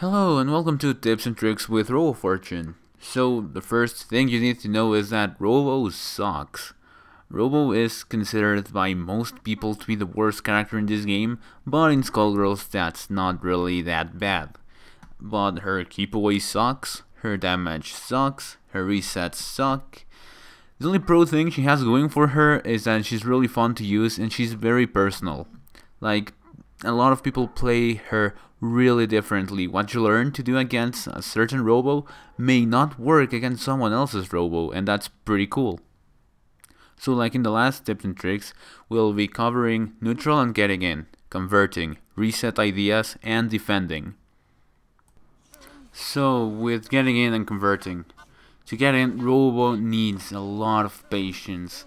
Hello and welcome to Tips and Tricks with Robo Fortune. So the first thing you need to know is that Robo sucks. Robo is considered by most people to be the worst character in this game, but in Skullgirls that's not really that bad. But her keep away sucks, her damage sucks, her resets suck. The only pro thing she has going for her is that she's really fun to use and she's very personal. Like, a lot of people play her really differently. What you learn to do against a certain Robo may not work against someone else's Robo, and that's pretty cool. So like in the last tips and tricks, we'll be covering neutral and getting in, converting, reset ideas, and defending. So with getting in and converting, to get in, Robo needs a lot of patience.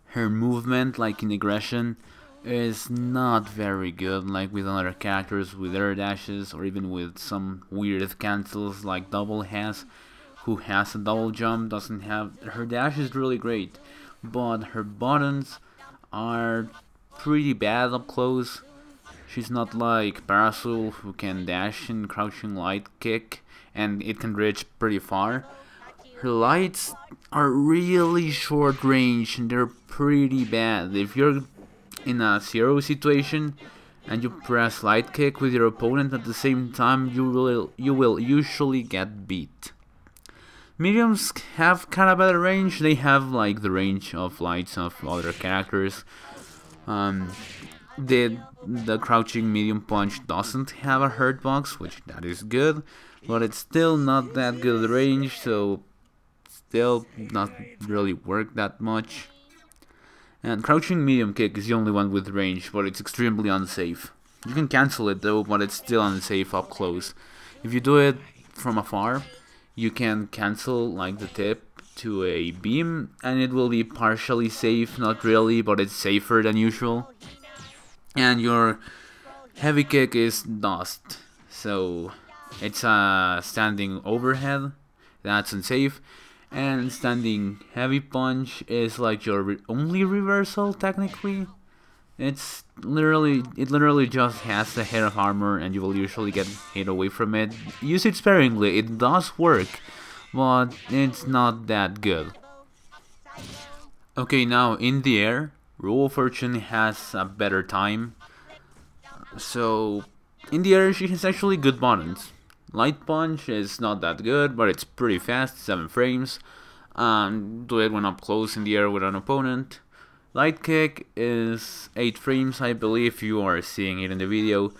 Her movement, like in aggression, is not very good, like with other characters with air dashes, or even with some weird cancels like Double has, who has a double jump, doesn't have. Her dash is really great, but her buttons are pretty bad up close. She's not like Parasol, who can dash and crouching light kick, and it can reach pretty far. Her lights are really short range and they're pretty bad. If you're in a zero situation and you press light kick with your opponent at the same time, you will usually get beat. Mediums have kind of better range. They have like the range of lights of other characters. The crouching medium punch doesn't have a hurt box, which that is good, but it's still not that good range, so still not really work that much. And crouching medium kick is the only one with range, but it's extremely unsafe. You can cancel it though, but it's still unsafe up close. If you do it from afar, you can cancel like the tip to a beam, and it will be partially safe, not really, but it's safer than usual. And your heavy kick is dust, so it's a standing overhead, that's unsafe. And standing heavy punch is like your only reversal technically. It literally just has a hit of armor and you will usually get hit away from it. Use it sparingly, it does work, but it's not that good. Okay, now in the air, Robo Fortune has a better time. So in the air she has actually good buttons. Light punch is not that good, but it's pretty fast, 7 frames. Do it when up close in the air with an opponent. Light kick is 8 frames, I believe you are seeing it in the video.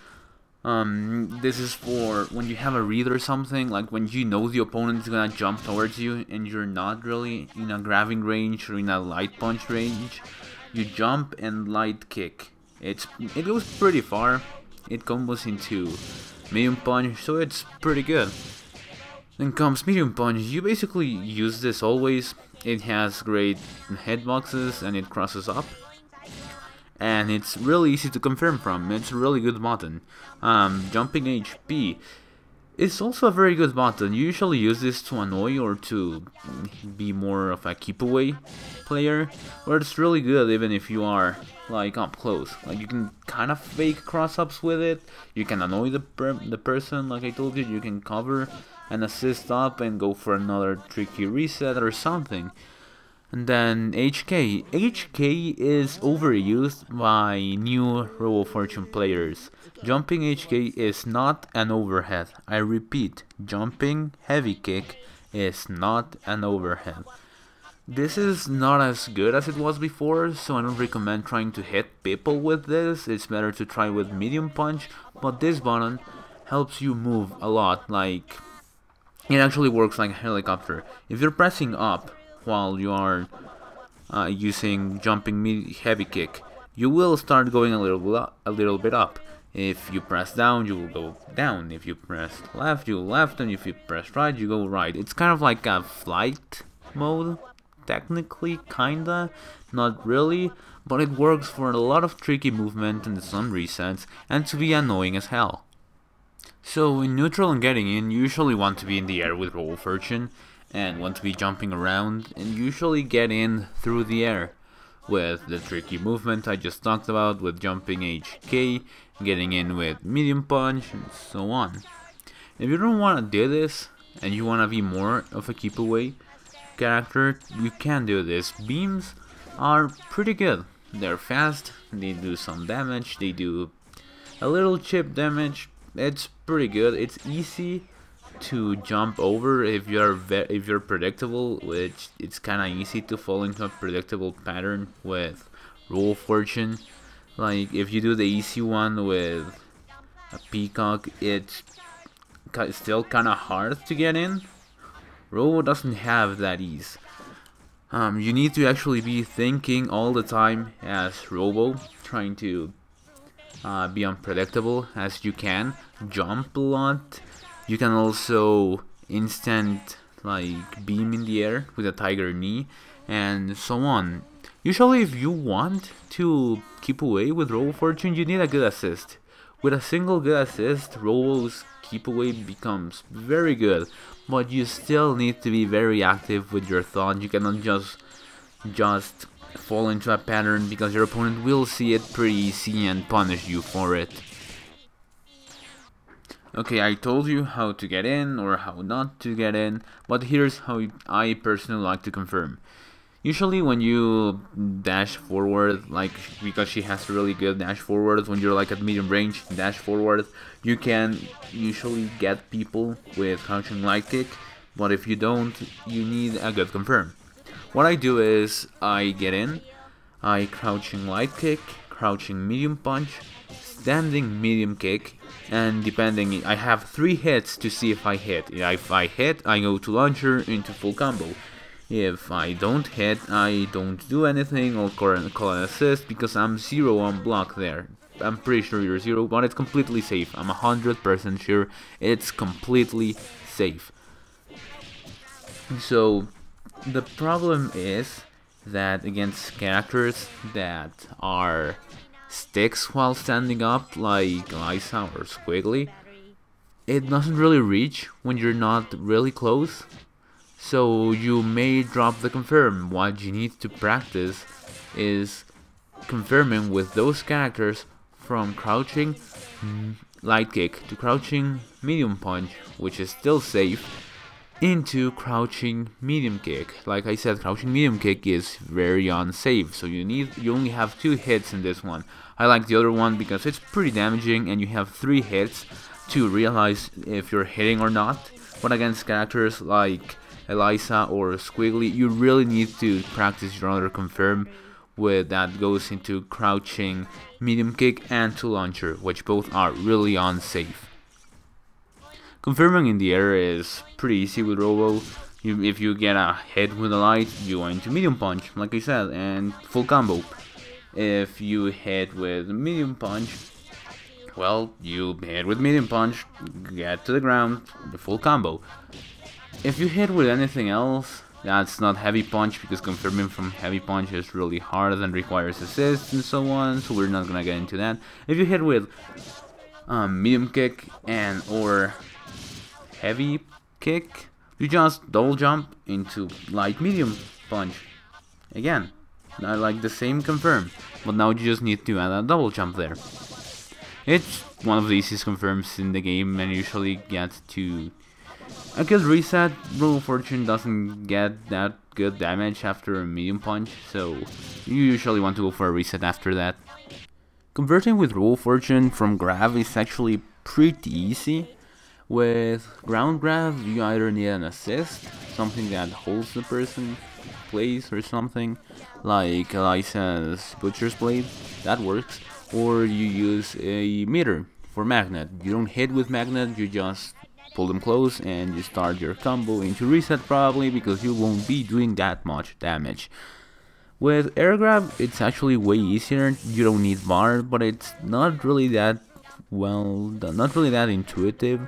This is for when you have a read or something, like when you know the opponent is gonna jump towards you and you're not really in a grabbing range or in a light punch range. You jump and light kick. It goes pretty far. It combos into medium punch, so it's pretty good. Then comes medium punch. You basically use this always. It has great hitboxes and it crosses up, and it's really easy to confirm from. It's a really good button. Jumping HP is also a very good button. You usually use this to annoy or to be more of a keep away player, where it's really good even if you are like up close. Like you can kind of fake cross ups with it. You can annoy the person, like I told you. You can cover and assist up and go for another tricky reset or something. And then HK. HK is overused by new Robo Fortune players. Jumping HK is not an overhead. I repeat, jumping heavy kick is not an overhead. This is not as good as it was before, so I don't recommend trying to hit people with this. It's better to try with medium punch, but this button helps you move a lot. Like, it actually works like a helicopter. If you're pressing up while you are using jumping heavy kick, you will start going a little bit up. If you press down, you will go down. If you press left, you go left, and if you press right, you go right. It's kind of like a flight mode. Technically, kinda, not really, but it works for a lot of tricky movement and some resets, and to be annoying as hell. So in neutral and getting in, you usually want to be in the air with Robo Fortune, and want to be jumping around, and usually get in through the air, with the tricky movement I just talked about, with jumping HK, getting in with medium punch, and so on. If you don't want to do this, and you want to be more of a keep away character, you can do this. Beams are pretty good. They're fast, they do some damage, they do a little chip damage. It's pretty good. It's easy to jump over if you're predictable, which it's kind of easy to fall into a predictable pattern with Roll Fortune. Like if you do the easy one with a peacock, it's still kind of hard to get in. Robo doesn't have that ease. You need to actually be thinking all the time as Robo, trying to be unpredictable as you can, jump a lot. You can also instant like beam in the air with a tiger knee and so on. Usually if you want to keep away with Robo Fortune, you need a good assist. With a single good assist, Robo's keep away becomes very good, but you still need to be very active with your thought. You cannot just fall into a pattern because your opponent will see it pretty easy and punish you for it. Okay, I told you how to get in or how not to get in, but here's how I personally like to confirm. Usually when you dash forward, like because she has really good dash forward, when you're like at medium range, dash forward, you can usually get people with crouching light kick, but if you don't, you need a good confirm. What I do is I get in, I crouching light kick, crouching medium punch, standing medium kick, and depending, I have 3 hits to see if I hit. If I hit, I go to launcher into full combo. If I don't hit, I don't do anything. I'll call an assist because I'm 0 on block there. I'm pretty sure you're 0, but it's completely safe. I'm 100% sure it's completely safe. So the problem is that against characters that are sticks while standing up, like Lisa or Squiggly, it doesn't really reach when you're not really close. So you may drop the confirm. What you need to practice is confirming with those characters from crouching light kick to crouching medium punch, which is still safe, into crouching medium kick. Like I said, crouching medium kick is very unsafe, so you only have 2 hits in this one. I like the other one because it's pretty damaging and you have 3 hits to realize if you're hitting or not. But against characters like Elisa or Squiggly, you really need to practice your other confirm, with that goes into crouching medium kick and to launcher, which both are really unsafe. Confirming in the air is pretty easy with Robo. If you get a hit with a light, you go into medium punch, like I said, and full combo. If you hit with medium punch, well, you hit with medium punch, get to the ground, the full combo. If you hit with anything else, that's not heavy punch, because confirming from heavy punch is really hard and requires assists and so on, so we're not gonna get into that. If you hit with medium kick and or heavy kick, you just double jump into light medium punch. Again, I like the same confirm, but now you just need to add a double jump there. It's one of the easiest confirms in the game and usually gets to a good reset. Robo Fortune doesn't get that good damage after a medium punch, so you usually want to go for a reset after that. Converting with Robo Fortune from grab is actually pretty easy. With ground grab, you either need an assist, something that holds the person place or something, like Elisa's Butcher's Blade, that works, or you use a meter for magnet. You don't hit with magnet, you just pull them close and you start your combo into reset probably, because you won't be doing that much damage. With air grab, it's actually way easier. You don't need bar, but it's not really that well done, not really that intuitive.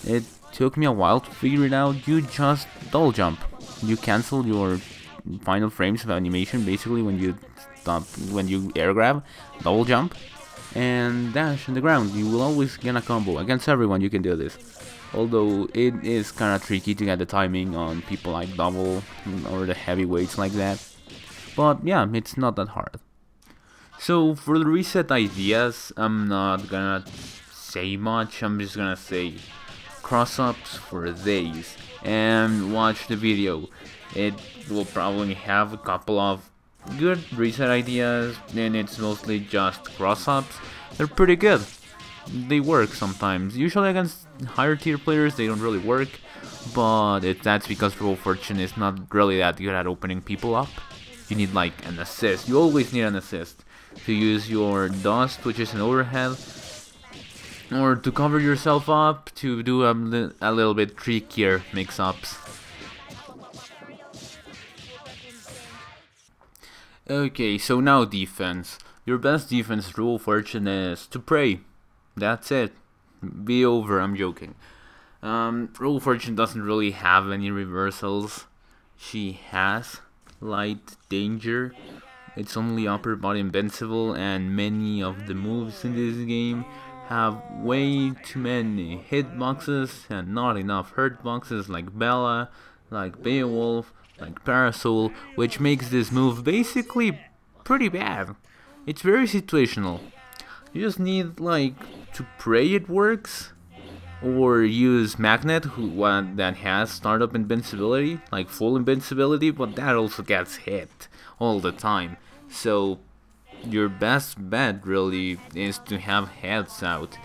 It took me a while to figure it out. You just double jump. You cancel your final frames of animation basically when you air grab, double jump, and dash in the ground. You will always get a combo. Against everyone you can do this. Although it is kinda tricky to get the timing on people like Double or the heavyweights like that. But yeah, it's not that hard. So for the reset ideas, I'm not gonna say much. I'm just gonna say cross-ups for days and watch the video. It will probably have a couple of good reset ideas, and it's mostly just cross-ups. They're pretty good. They work sometimes. Usually against higher tier players they don't really work, but that's because Robo Fortune is not really that good at opening people up. You need like an assist. You always need an assist to use your dust, which is an overhead, or to cover yourself up, to do a little bit trickier mix-ups. Okay, so now defense. Your best defense Robo Fortune is to pray. That's it. Be over, I'm joking. Robo Fortune doesn't really have any reversals. She has light danger. It's only upper body invincible, and many of the moves in this game have way too many hitboxes and not enough hurtboxes, like Bella, like Beowulf, like Parasol, which makes this move basically pretty bad. It's very situational. You just need like to pray it works, or use Magnet, that has startup invincibility, like full invincibility, but that also gets hit all the time. So your best bet really is to have heads out.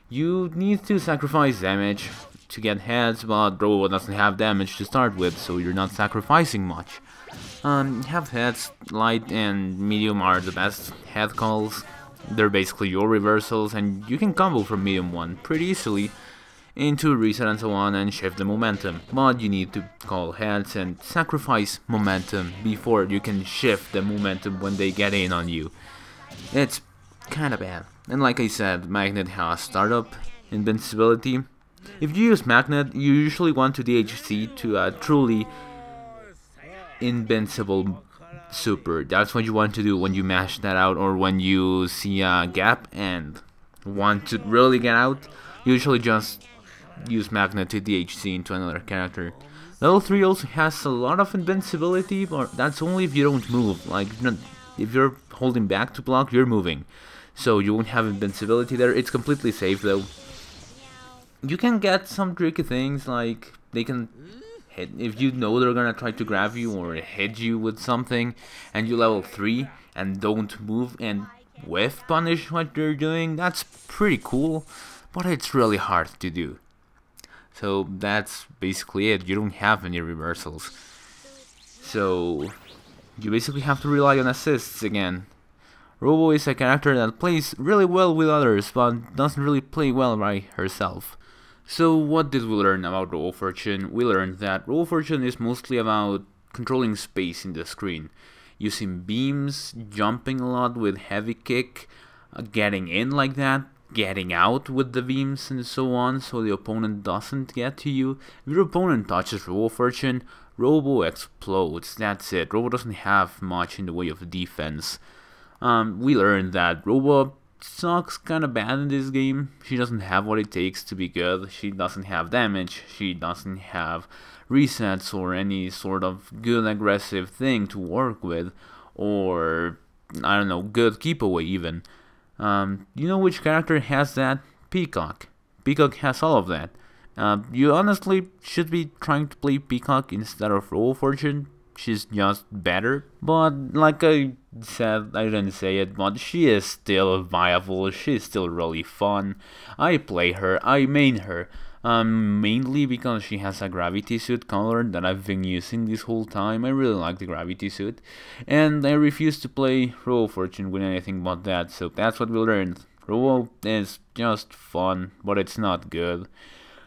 You need to sacrifice damage to get heads, but Robo doesn't have damage to start with, so you're not sacrificing much. Have heads, light and medium are the best head calls. They're basically your reversals, and you can combo from medium 1 pretty easily into reset and so on and shift the momentum, but you need to call heads and sacrifice momentum before you can shift the momentum when they get in on you. It's kinda bad. And like I said, Magnet has startup invincibility. If you use Magnet, you usually want to DHC to a truly invincible super. That's what you want to do when you mash that out, or when you see a gap and want to really get out. Usually just use Magnet to DHC into another character. Level 3 also has a lot of invincibility, but that's only if you don't move. Like, if you're holding back to block, you're moving, so you won't have invincibility there. It's completely safe though. You can get some tricky things, like they can hit if you know they're gonna try to grab you or hit you with something, and you level 3 and don't move and whiff punish what they're doing. That's pretty cool, but it's really hard to do. So that's basically it. You don't have any reversals, so you basically have to rely on assists again. Robo is a character that plays really well with others, but doesn't really play well by herself. So what did we learn about Robo Fortune? We learned that Robo Fortune is mostly about controlling space in the screen, using beams, jumping a lot with heavy kick, getting in like that, getting out with the beams and so on, so the opponent doesn't get to you. If your opponent touches Robo Fortune, Robo explodes. That's it. Robo doesn't have much in the way of defense. We learned that Robo sucks kinda bad in this game. She doesn't have what it takes to be good. She doesn't have damage. She doesn't have resets or any sort of good aggressive thing to work with, or I don't know, good keep away even. You know which character has that? Peacock. Peacock has all of that. You honestly should be trying to play Peacock instead of Robo Fortune. She's just better, but like I said, I didn't say it, but she is still viable. She's still really fun. I play her, I main her, mainly because she has a gravity suit color that I've been using this whole time. I really like the gravity suit, and I refuse to play Robo Fortune with anything but that, so that's what we learned. Robo is just fun, but it's not good.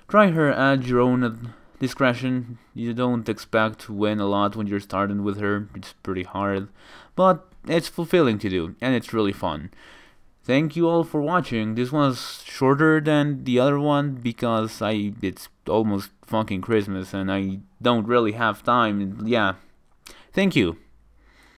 Try her at your own discretion. You don't expect to win a lot when you're starting with her. It's pretty hard, but it's fulfilling to do, and it's really fun. Thank you all for watching. This was shorter than the other one because it's almost fucking Christmas and I don't really have time. Yeah, thank you.